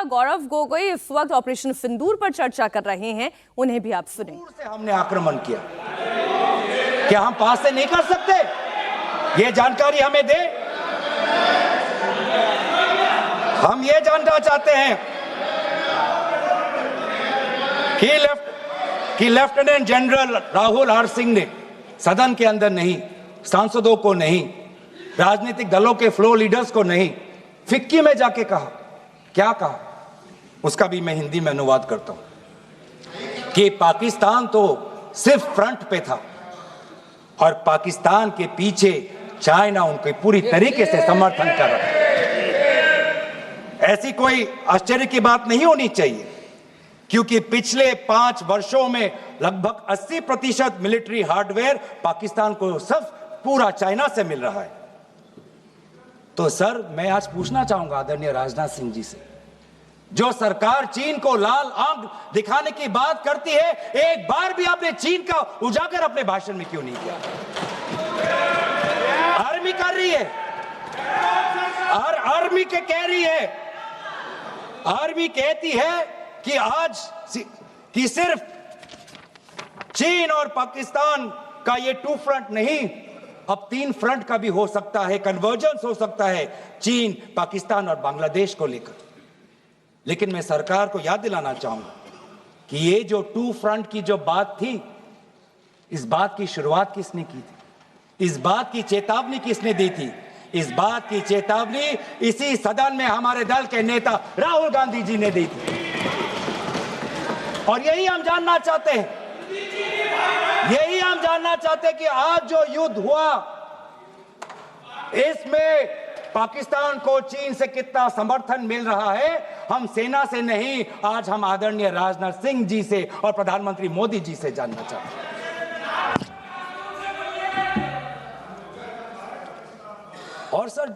गौरव गोगोई इस वक्त ऑपरेशन सिंदूर पर चर्चा कर रहे हैं, उन्हें भी आप सुने। से हमने आक्रमण किया, क्या हम पास से नहीं कर सकते? ये जानकारी हमें दे। हम ये जानना चाहते हैं कि lieutenant general Rahul R Singh ने सदन के अंदर नहीं, सांसदों को नहीं, राजनीतिक दलों के फ्लोर लीडर्स को नहीं, फिक्की में जाके कहा। क्या कहा? उसका भी मैं हिंदी में अनुवाद करता हूं कि पाकिस्तान तो सिर्फ फ्रंट पे था और पाकिस्तान के पीछे चाइना उनके पूरी तरीके से समर्थन कर रहा है। ऐसी कोई आश्चर्य की बात नहीं होनी चाहिए, क्योंकि पिछले 5 वर्षों में लगभग 80% मिलिट्री हार्डवेयर पाकिस्तान को सब पूरा चाइना से मिल रहा है। तो सर, मैं आज पूछना चाहूंगा आदरणीय राजनाथ सिंह जी से, जो सरकार चीन को लाल आंख दिखाने की बात करती है, एक बार भी आपने चीन का उजागर अपने भाषण में क्यों नहीं किया? आर्मी कर रही है, आर्मी के कह रही है, आर्मी कहती है कि आज कि सिर्फ चीन और पाकिस्तान का ये 2 फ्रंट नहीं, अब 3 फ्रंट का भी हो सकता है, कन्वर्जेंस हो सकता है चीन, पाकिस्तान और बांग्लादेश को लेकर। लेकिन मैं सरकार को याद दिलाना चाहूंगा कि ये जो 2 फ्रंट की जो बात थी, इस बात की शुरुआत किसने की थी? इस बात की चेतावनी किसने दी थी? इस बात की चेतावनी इसी सदन में हमारे दल के नेता राहुल गांधी जी ने दी थी। और यही हम जानना चाहते हैं, यही हम जानना चाहते हैं कि आज जो युद्ध हुआ, इसमें पाकिस्तान को चीन से कितना समर्थन मिल रहा है। हम सेना से नहीं, आज हम आदरणीय राजनाथ सिंह जी से और प्रधानमंत्री मोदी जी से जानना चाहते हैं। और सर,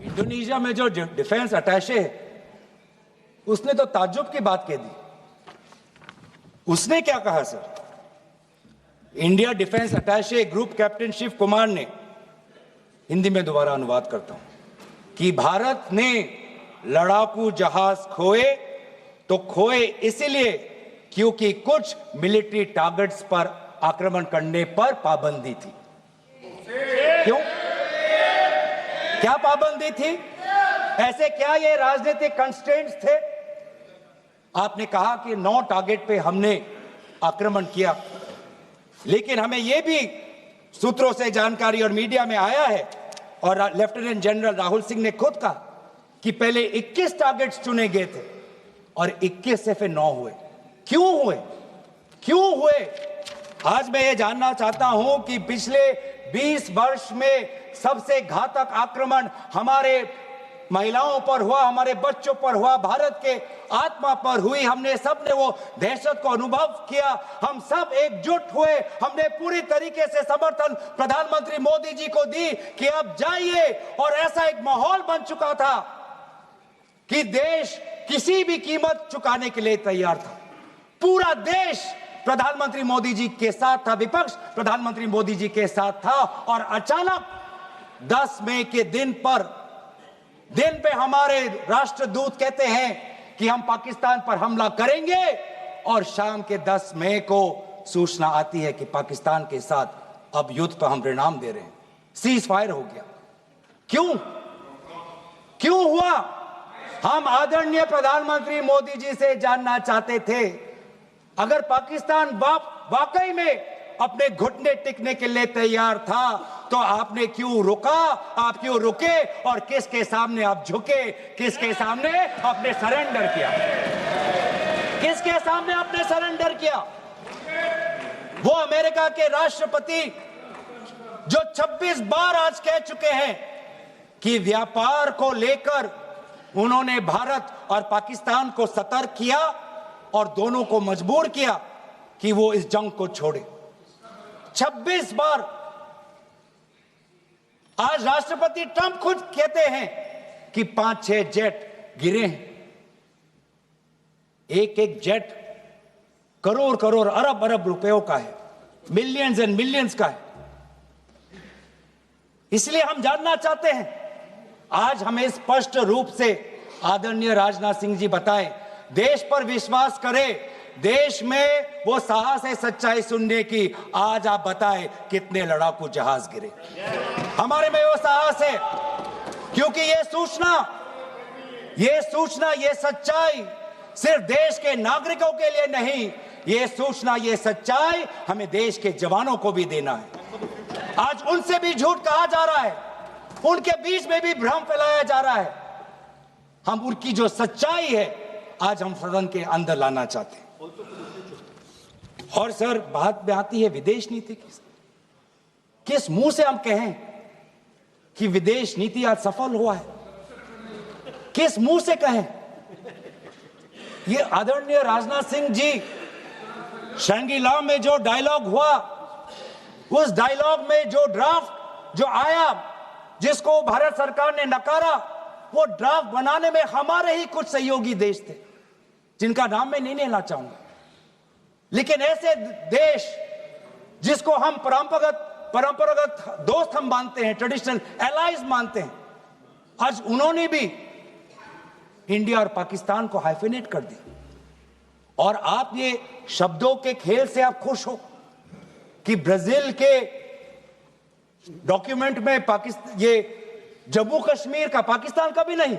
इंडोनेशिया में जो डिफेंस अटैचे है, उसने तो ताज्जुब की बात कह दी। उसने क्या कहा sir? India defence attache group captain Shiv Kumar ने, हिंदी में दोबारा अनुवाद करता हूं, कि भारत ने लड़ाकू जहाज खोए तो खोए इसलिए क्योंकि कुछ मिलिट्री टारगेट्स पर आक्रमण करने पर पाबंदी थी। क्यों? क्या पाबंदी थी? ऐसे क्या ये राजनीतिक कंस्ट्रेंट्स थे? आपने कहा कि 9 टारगेट पे हमने आक्रमण किया, लेकिन हमें यह भी सूत्रों से जानकारी और मीडिया में आया है, और लेफ्टिनेंट जनरल राहुल सिंह ने खुद कहा कि पहले 21 टारगेट्स चुने गए थे और 21 से फिर 9 हुए। क्यों हुए? क्यों हुए? आज मैं ये जानना चाहता हूं कि पिछले 20 वर्ष में सबसे घातक आक्रमण हमारे महिलाओं पर हुआ, हमारे बच्चों पर हुआ, भारत के आत्मा पर हुई। हमने सबने वो दहशत को अनुभव किया, हम सब एकजुट हुए, हमने पूरी तरीके से समर्थन प्रधानमंत्री मोदी जी को दी कि अब जाइए। और ऐसा एक माहौल बन चुका था कि देश किसी भी कीमत चुकाने के लिए तैयार था। पूरा देश प्रधानमंत्री मोदी जी के साथ था, विपक्ष प्रधानमंत्री मोदी जी के साथ था। और अचानक 10 मई के दिन पे हमारे राष्ट्रदूत कहते हैं कि हम पाकिस्तान पर हमला करेंगे, और शाम के 10 मई को सूचना आती है कि पाकिस्तान के साथ अब युद्ध पर हम परिणाम दे रहे हैं, सीज फायर हो गया। क्यों? क्यों हुआ? हम आदरणीय प्रधानमंत्री मोदी जी से जानना चाहते थे, अगर पाकिस्तान वाकई में अपने घुटने टिकने के लिए तैयार था तो आपने क्यों रुका? आप क्यों रुके? और किसके सामने आप झुके? किसके सामने आपने सरेंडर किया? किसके सामने आपने सरेंडर किया? वो अमेरिका के राष्ट्रपति जो 26 बार आज कह चुके हैं कि व्यापार को लेकर उन्होंने भारत और पाकिस्तान को सतर्क किया और दोनों को मजबूर किया कि वो इस जंग को छोड़े। 26 बार। आज राष्ट्रपति ट्रंप खुद कहते हैं कि 5-6 जेट गिरे हैं। एक जेट करोड़ अरब रुपयों का है, मिलियंस एंड मिलियंस का है। इसलिए हम जानना चाहते हैं, आज हमें स्पष्ट रूप से आदरणीय राजनाथ सिंह जी बताएं, देश पर विश्वास करें, देश में वो साहस है सच्चाई सुनने की। आज आप बताएं कितने लड़ाकू जहाज गिरे। हमारे में वो साहस है, क्योंकि ये सूचना, ये सच्चाई सिर्फ देश के नागरिकों के लिए नहीं, ये सूचना, ये सच्चाई हमें देश के जवानों को भी देना है। आज उनसे भी झूठ कहा जा रहा है, उनके बीच में भी भ्रम फैलाया जा रहा है। हम उनकी जो सच्चाई है आज हम सदन के अंदर लाना चाहते हैं। और सर, बात में आती है विदेश नीति की। किस मुंह से हम कहें कि विदेश नीति आज सफल हुआ है? किस मुंह से कहें? ये आदरणीय राजनाथ सिंह जी, शंगीला में जो डायलॉग हुआ, उस डायलॉग में जो ड्राफ्ट जो आया, जिसको भारत सरकार ने नकारा, वो ड्राफ्ट बनाने में हमारे ही कुछ सहयोगी देश थे, जिनका नाम मैं नहीं लेना चाहूंगा। लेकिन ऐसे देश जिसको हम परंपरागत दोस्त हम मानते हैं, ट्रेडिशनल एलाइज मानते हैं, आज उन्होंने भी इंडिया और पाकिस्तान को हाइफिनेट कर दिया। और आप ये शब्दों के खेल से आप खुश हो कि ब्राजील के डॉक्यूमेंट में पाकिस्तान, ये जम्मू कश्मीर का, पाकिस्तान का भी नहीं,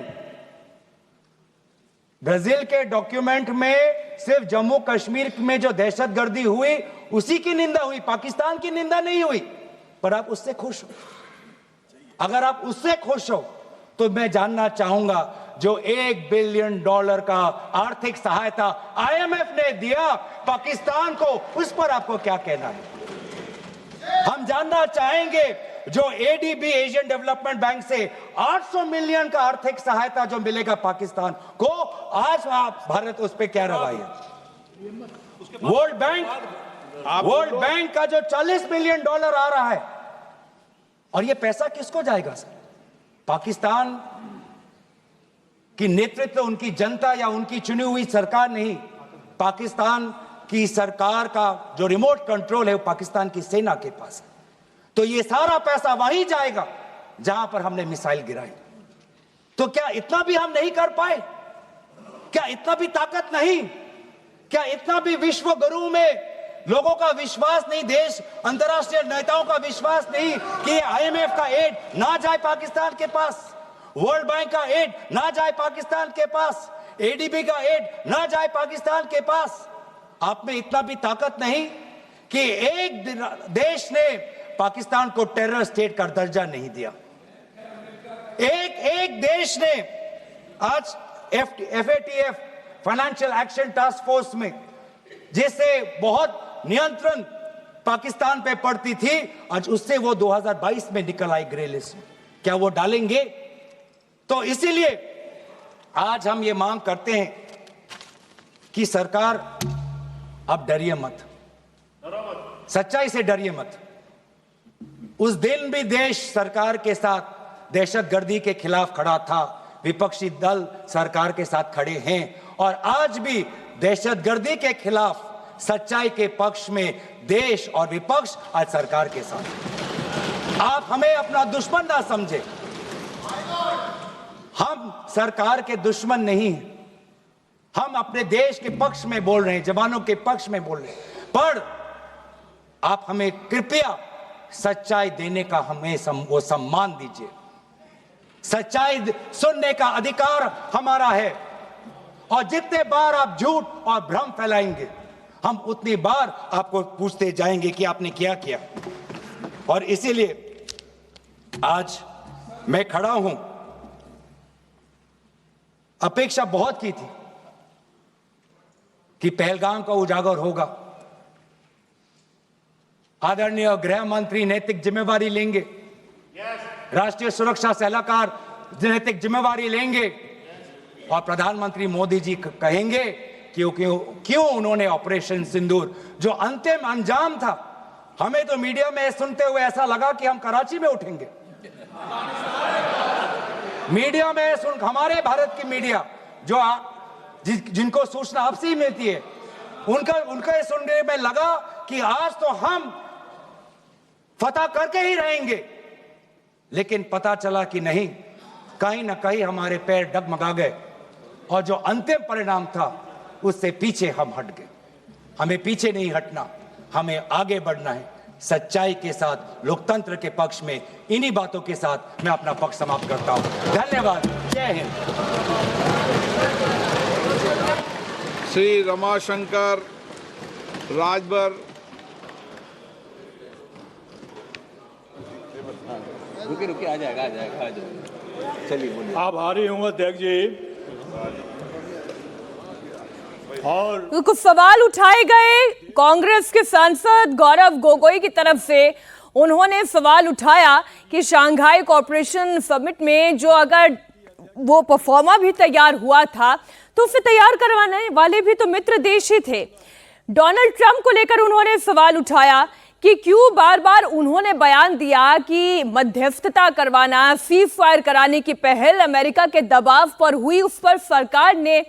ब्राजील के डॉक्यूमेंट में सिर्फ जम्मू कश्मीर में जो दहशतगर्दी हुई उसी की निंदा हुई, पाकिस्तान की निंदा नहीं हुई। पर आप उससे खुश हो? अगर आप उससे खुश हो तो मैं जानना चाहूंगा, जो $1 बिलियन का आर्थिक सहायता IMF ने दिया पाकिस्तान को, उस पर आपको क्या कहना है? हम जानना चाहेंगे, जो ADB, एशियन डेवलपमेंट बैंक से 800 मिलियन का आर्थिक सहायता जो मिलेगा पाकिस्तान को, आज भारत उस पर क्या रवैया है? वर्ल्ड बैंक का जो $40 मिलियन आ रहा है, और ये पैसा किसको जाएगा सर? पाकिस्तान की नेतृत्व उनकी जनता या उनकी चुनी हुई सरकार नहीं, पाकिस्तान की सरकार का जो रिमोट कंट्रोल है वो पाकिस्तान की सेना के पास है। तो ये सारा पैसा वहीं जाएगा जहां पर हमने मिसाइल गिराई। तो क्या इतना भी हम नहीं कर पाए? क्या इतना भी ताकत नहीं? क्या इतना भी विश्व गुरु में लोगों का विश्वास नहीं, देश अंतर्राष्ट्रीय नेताओं का विश्वास नहीं कि IMF का एड ना जाए पाकिस्तान के पास, वर्ल्ड बैंक का एड ना जाए पाकिस्तान के पास, ADB का एड ना जाए पाकिस्तान के पास? आप में इतना भी ताकत नहीं कि एक देश ने पाकिस्तान को टेरर स्टेट का दर्जा नहीं दिया। एक देश ने आज FATF, financial action task force में, जिससे बहुत नियंत्रण पाकिस्तान पे पड़ती थी, आज उससे वो 2022 में निकल आई ग्रे लिस्ट में। क्या वो डालेंगे? तो इसीलिए आज हम ये मांग करते हैं कि सरकार, अब डरिए मत, सच्चाई से डरिए मत। उस दिन भी देश सरकार के साथ दहशतगर्दी के खिलाफ खड़ा था, विपक्षी दल सरकार के साथ खड़े हैं, और आज भी दहशतगर्दी के खिलाफ सच्चाई के पक्ष में देश और विपक्ष आज सरकार के साथ। आप हमें अपना दुश्मन ना समझे, हम सरकार के दुश्मन नहीं हैं, हम अपने देश के पक्ष में बोल रहे हैं, जवानों के पक्ष में बोल रहे हैं। पर आप हमें कृपया सच्चाई देने का हमें वो सम्मान दीजिए। सच्चाई सुनने का अधिकार हमारा है, और जितने बार आप झूठ और भ्रम फैलाएंगे, हम उतनी बार आपको पूछते जाएंगे कि आपने क्या किया। और इसीलिए आज मैं खड़ा हूं। अपेक्षा बहुत की थी कि पहलगाम का उजागर होगा, आदरणीय गृह मंत्री नैतिक जिम्मेवारी लेंगे, राष्ट्रीय सुरक्षा सलाहकार नैतिक जिम्मेवारी लेंगे, और प्रधानमंत्री मोदी जी कहेंगे क्यों उन्होंने ऑपरेशन सिंदूर, जो अंतिम अंजाम था, हमें तो मीडिया में सुनते हुए ऐसा लगा कि हम कराची में उठेंगे। मीडिया में हमारे भारत की मीडिया जो जिनको सूचना आपसे ही मिलती है, उनका सुनने में लगा कि आज तो हम फतह करके ही रहेंगे। लेकिन पता चला कि नहीं, कहीं ना कहीं हमारे पैर डगमगा गए। और जो अंतिम परिणाम था उससे पीछे हम हट गए। हमें पीछे नहीं हटना, हमें आगे बढ़ना है सच्चाई के साथ, लोकतंत्र के पक्ष में। इन्हीं बातों के साथ मैं अपना पक्ष समाप्त करता हूं। धन्यवाद। जय हिंद। श्री रमाशंकर राजभर। रुकिए आ जाएगा। चलिए बोलिए। आभारी हूँ अध्यक्ष जी। और तो कुछ सवाल उठाए गए कांग्रेस के सांसद गौरव गोगोई की तरफ से। उन्होंने सवाल उठाया कि शंघाई कोऑपरेशन समिट में जो अगर वो परफॉर्मा भी तैयार हुआ था तो उसे तैयार करवाने वाले भी तो मित्र देश ही थे। डोनाल्ड ट्रंप को लेकर उन्होंने सवाल उठाया कि क्यों बार बार उन्होंने बयान दिया कि मध्यस्थता करवाना, सीज फायर कराने की पहल अमेरिका के दबाव पर हुई, उस पर सरकार ने